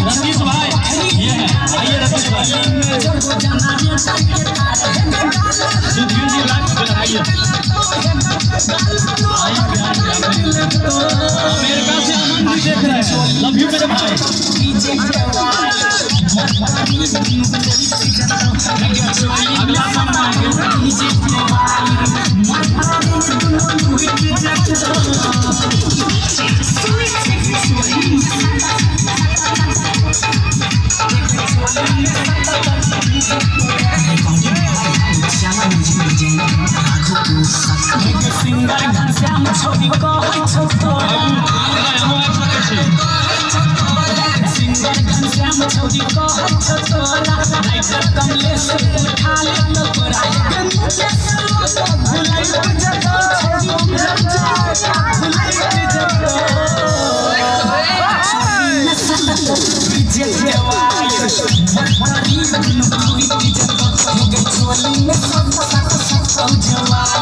रतीश भाई ये है, आइए रतीश भाई। सुधीर जी लाइव पे आइए। अमेरिका से अमन जी देख रहे हैं, लव यू मेरे भाई। अगला सामने आएंगे। जवान